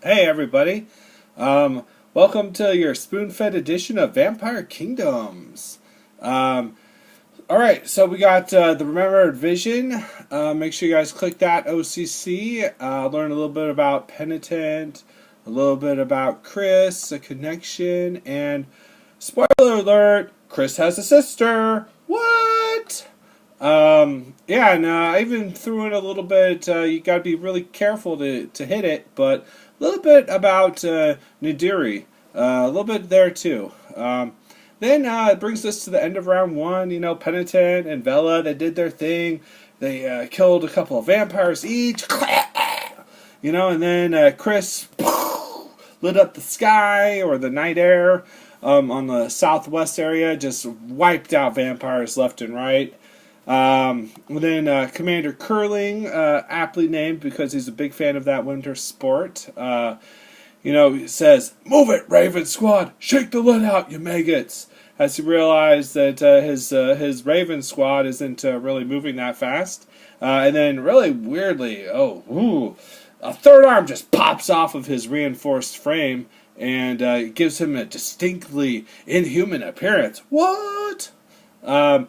Hey everybody, welcome to your spoon-fed edition of Vampire Kingdoms. Um, Alright, so we got the Remembered Vision. Make sure you guys click that OCC, learn a little bit about Penitent, a little bit about Chris, a connection, and spoiler alert, Chris has a sister! What? Yeah, and I even threw in a little bit, you gotta be really careful to hit it, but a little bit about Nadiri. A little bit there too. Then it brings us to the end of round one. You know, Penitent and Vela, they did their thing. They killed a couple of vampires each. You know, and then Chris lit up the sky or the night air on the southwest area, just wiped out vampires left and right. Then Commander Curling, aptly named because he's a big fan of that winter sport, says, "Move it, Raven Squad! Shake the lid out, you maggots!" As he realized that his Raven Squad isn't really moving that fast. And then, really weirdly, a third arm just pops off of his reinforced frame and gives him a distinctly inhuman appearance. What? Then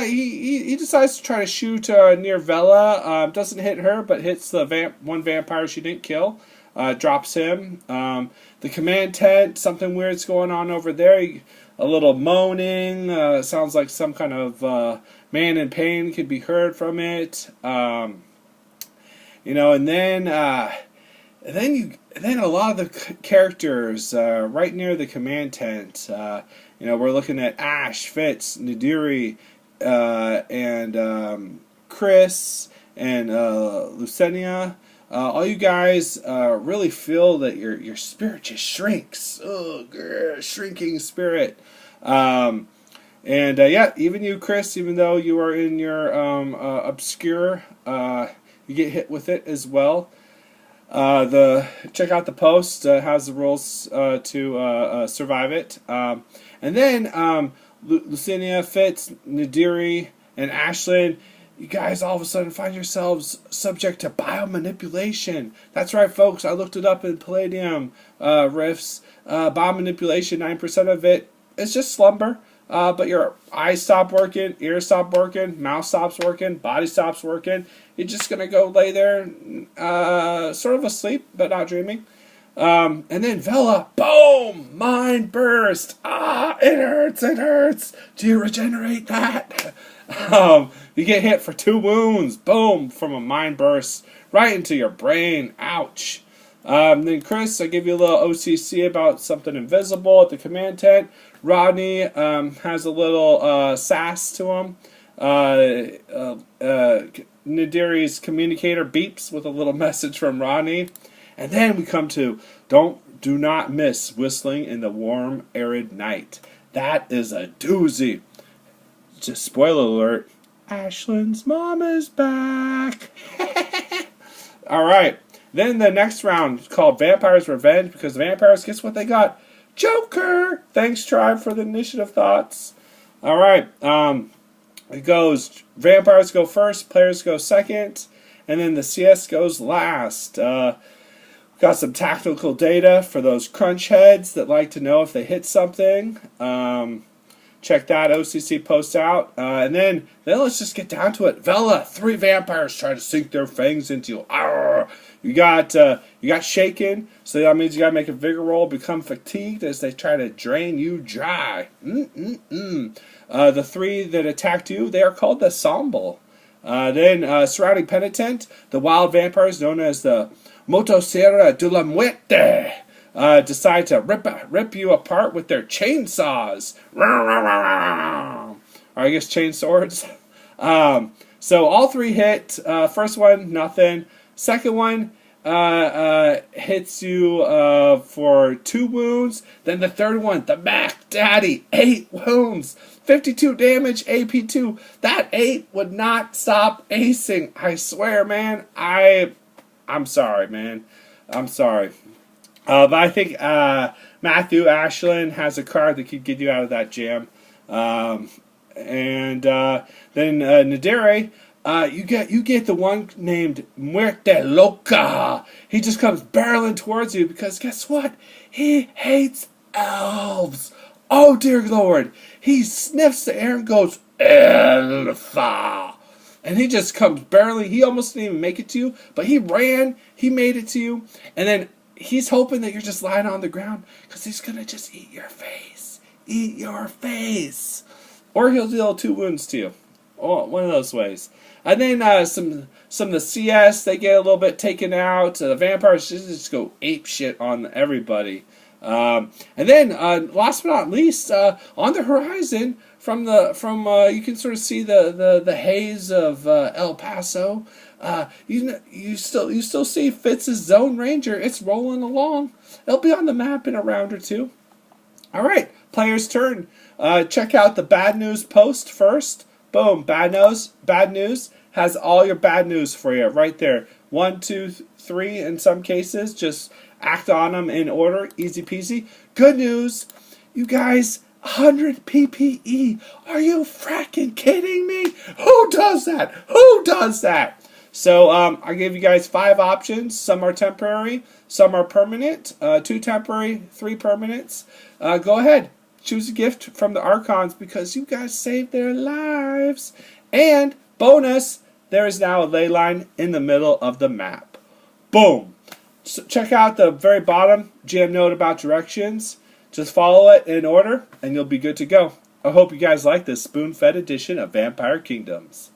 he decides to try to shoot near Vela. Doesn't hit her, but hits the one vampire she didn't kill. Drops him. The command tent, something weird's going on over there. A little moaning. Sounds like some kind of man in pain could be heard from it. And then a lot of the characters right near the command tent. We're looking at Ash, Fitz, Nadiri, and Chris, and Lucenia. All you guys really feel that your spirit just shrinks. Oh, shrinking spirit. Even you, Chris, even though you are in your obscure, you get hit with it as well. Check out the post. Has the rules to survive it. And then Lucenia, Fitz, Nadiri, and Ashlyn, you guys all of a sudden find yourselves subject to biomanipulation. That's right, folks. I looked it up in Palladium riffs. Biomanipulation, 9% of it is just slumber. But your eyes stop working, ears stop working, mouth stops working, body stops working. You're just going to go lay there sort of asleep, but not dreaming. And then Vela, boom! Mind burst! It hurts! Do you regenerate that? You get hit for 2 wounds, boom, from a mind burst right into your brain. Ouch. Then Chris, I give you a little OCC about something invisible at the command tent. Rodney has a little sass to him. Nadiri's communicator beeps with a little message from Rodney. And then we come to do not miss whistling in the warm, arid night. That is a doozy. Just spoiler alert, Ashlyn's mom is back. Alright, then the next round is called Vampire's Revenge, because the vampires, guess what they got? Joker! Thanks, Tribe, for the initiative thoughts. Alright, it goes, vampires go first, players go second, and then the CS goes last. Got some tactical data for those crunch heads that like to know if they hit something. Check that OCC post out. And then let's just get down to it. Vela, 3 vampires try to sink their fangs into you. Arr! You got shaken, so that means you got to make a vigor roll, become fatigued as they try to drain you dry. The 3 that attacked you, they are called the Ensemble. Then surrounding Penitent, the wild vampires known as the Motosierra de la Muerte decide to rip you apart with their chainsaws. Or I guess chainswords. So all 3 hit. First one, nothing. Second one hits you for 2 wounds. Then the third one, the Mac Daddy, 8 wounds. 52 damage, AP2. That 8 would not stop acing. I swear, man. I'm sorry, man. I'm sorry. But I think Matthew Ashlyn has a card that could get you out of that jam. Then Nadiri, You get the one named Muerte Loca. He just comes barreling towards you because guess what? He hates elves. Oh dear Lord! He sniffs the air and goes Elfa, and he just comes barreling. He almost didn't even make it to you, but he ran. He made it to you, and then he's hoping that you're just lying on the ground because he's gonna just eat your face. Eat your face. Or he'll deal 2 wounds to you. Oh, one of those ways. And then some of the CS, they get a little bit taken out. The vampires just go ape shit on everybody. And then last but not least, on the horizon, from you can sort of see the haze of El Paso. You still see Fitz's Zone Ranger. It's rolling along. It'll be on the map in a round or two. All right, player's turn. Check out the bad news post first. Boom, bad news has all your bad news for you right there. 1, 2, 3 in some cases. Just act on them in order. Easy peasy. Good news, you guys, 100 PPE. Are you fracking kidding me? Who does that? Who does that? So I gave you guys 5 options. Some are temporary, some are permanent. 2 temporary, 3 permanents. Go ahead. Choose a gift from the Archons because you guys saved their lives. And bonus, there is now a ley line in the middle of the map. Boom. So check out the very bottom GM note about directions. Just follow it in order and you'll be good to go. I hope you guys like this spoon-fed edition of Vampire Kingdoms.